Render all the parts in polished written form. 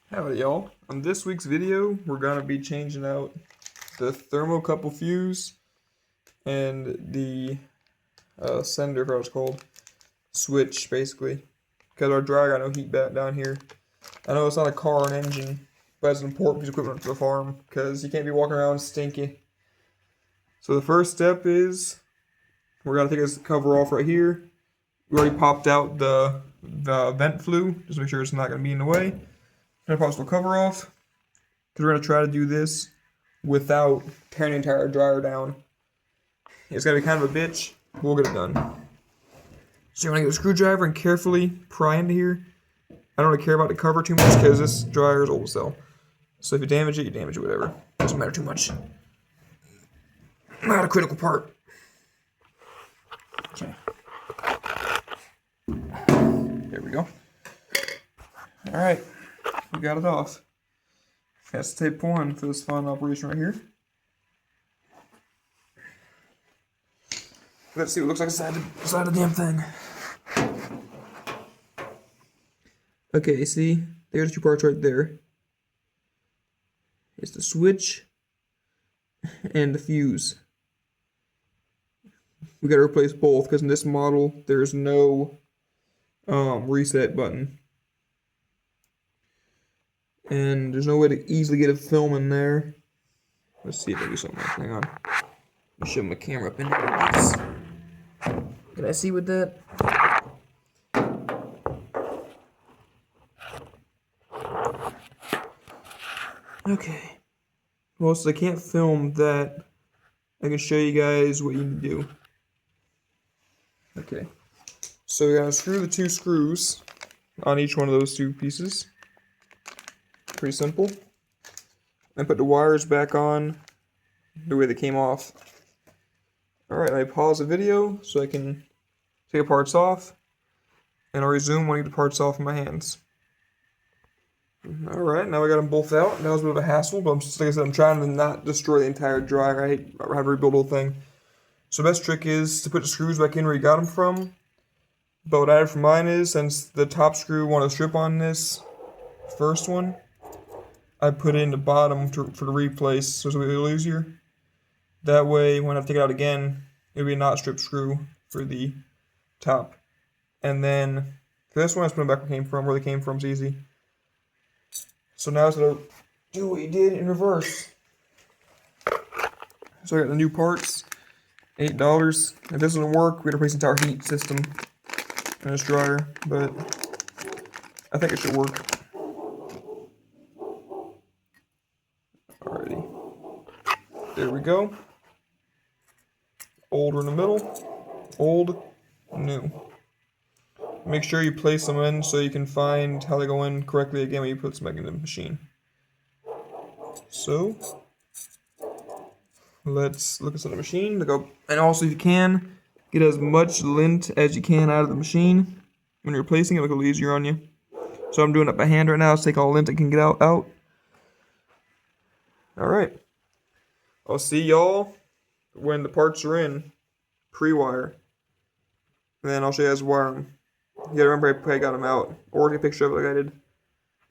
Howdy y'all. On this week's video, we're going to be changing out the thermocouple fuse and the sender, what it's called, switch basically, because our dryer got no heat back down here. I know it's not a car or an engine, but it's an important piece of equipment for the farm because you can't be walking around stinky. So the first step is we're going to take this cover off right here. We already popped out the vent flue, just to make sure it's not going to be in the way. Gonna pop the cover off because we're gonna try to do this without tearing the entire dryer down. It's gonna be kind of a bitch. We'll get it done. So you're gonna get a screwdriver and carefully pry into here. I don't really care about the cover too much because this dryer is old as hell. So if you damage it, whatever. Doesn't matter too much. Not a critical part. Okay. There we go. Alright. We got it off. That's tape one for this fun operation right here. Let's see what it looks like inside the damn thing. Okay, see? There's two parts right there. It's the switch and the fuse. We gotta replace both because in this model there's no reset button. And there's no way to easily get a film in there. Let's see if I can do something. Hang on. Let me shove my camera up in there. Can I see with that? Okay. Well, since I can't film that, I can show you guys what you need to do. Okay. So we're gonna screw the two screws on each one of those two pieces. Pretty simple. And put the wires back on the way they came off. Alright, I pause the video so I can take the parts off. And I'll resume when I get the parts off in my hands. Alright, now I got them both out. That was a bit of a hassle, but like I said, I'm trying to not destroy the entire dryer. I hate having to rebuild the whole thing. So the best trick is to put the screws back in where you got them from. But what I did for mine is, since the top screw wanted to strip on this first one, I put in the bottom for the replace, so it'll be a little easier. That way, when I take it out again, it'll be a not strip screw for the top. And then, for this one, I just put it back where they came from, it's easy. So now it's gonna do what you did in reverse. So I got the new parts, $8. If this doesn't work, we have to replace the entire heat system in this dryer, but I think it should work. There we go. Old in the middle. Old, new. Make sure you place them in so you can find how they go in correctly again when you put them back in the machine. So, let's look inside the machine. And also, if you can, get as much lint as you can out of the machine. When you're replacing it, it'll look a little easier on you. So I'm doing it by hand right now. Let's take all the lint I can get out. Alright. I'll see y'all when the parts are in, pre-wire. And then I'll show you guys wire them. You gotta remember I got them out, or take a picture of it like I did.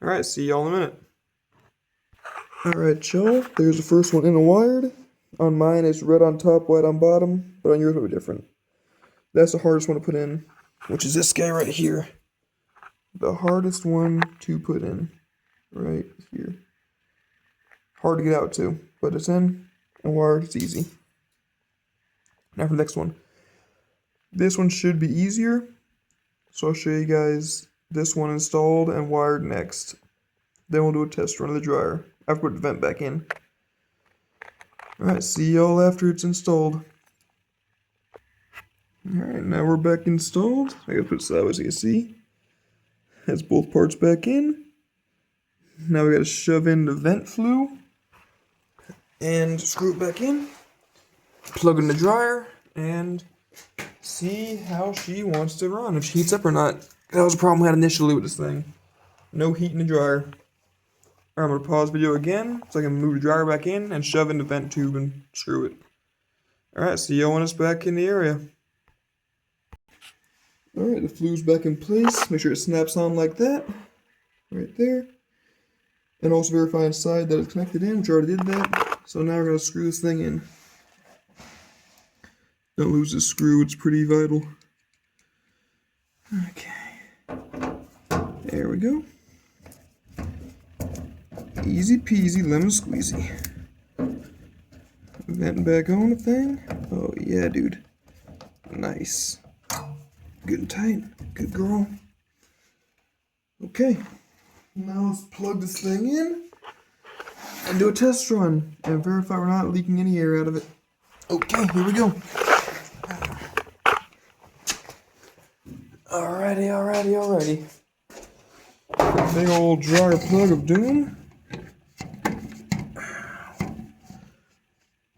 Alright, see y'all in a minute. Alright y'all, there's the first one in and wired. On mine it's red on top, white on bottom, but on yours it'll be different. That's the hardest one to put in, which is this guy right here. The hardest one to put in, right here. Hard to get out too, but it's in. And wired, it's easy. Now for the next one. This one should be easier. So I'll show you guys this one installed and wired next. Then we'll do a test run of the dryer. I've put the vent back in. Alright, see y'all after it's installed. Alright, now we're back installed. I gotta put it sideways so you can see. Has both parts back in. Now we gotta shove in the vent flue. And screw it back in, plug in the dryer, and see how she wants to run, if she heats up or not. That was a problem we had initially with this thing. No heat in the dryer. Alright, I'm going to pause the video again, so I can move the dryer back in and shove in the vent tube and screw it. Alright, see y'all when it's back in the area. Alright, the flue's back in place. Make sure it snaps on like that. Right there. And also verify inside that it's connected in, which I already did that. So now we're going to screw this thing in. Don't lose this screw, it's pretty vital. Okay. There we go. Easy peasy, lemon squeezy. Venting back on the thing. Oh yeah, dude. Nice. Good and tight. Good girl. Okay. Now let's plug this thing in and do a test run and verify we're not leaking any air out of it. Okay, here we go. Alrighty. Big old dryer plug of doom.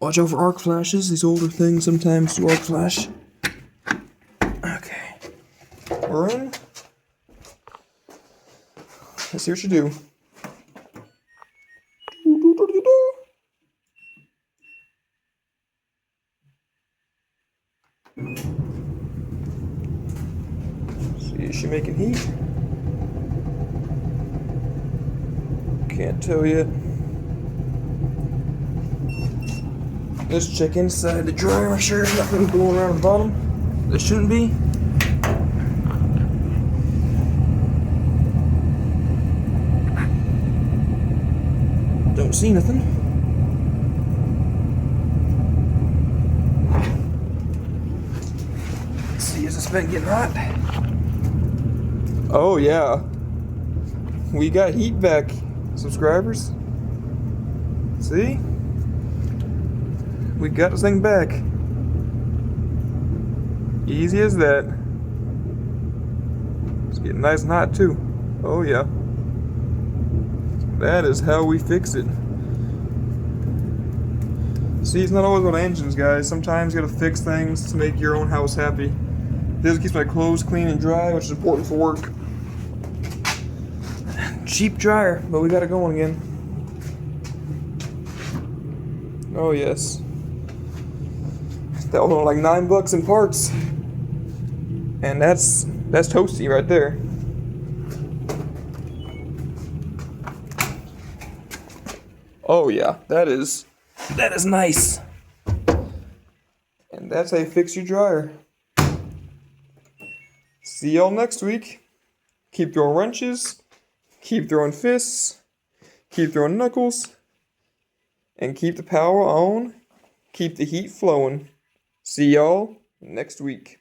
Watch out for arc flashes. These older things sometimes do arc flash. Okay. We're in. Let's see what you do. See, is she making heat? Can't tell yet. Let's check inside the dryer. Make sure there's nothing blowing around the bottom. There shouldn't be. Don't see nothing. Let's see, is this vent getting hot? Oh yeah. We got heat back, subscribers. See? We got this thing back. Easy as that. It's getting nice and hot too. Oh yeah. That is how we fix it. See, it's not always about engines, guys. Sometimes you gotta fix things to make your own house happy. This keeps my clothes clean and dry, which is important for work. Cheap dryer, but we got it going again. Oh yes. That was only like $9 in parts. And that's toasty right there. Oh yeah, that is nice. And that's how you fix your dryer. See y'all next week. Keep throwing wrenches, keep throwing fists, keep throwing knuckles, and keep the power on, keep the heat flowing. See y'all next week.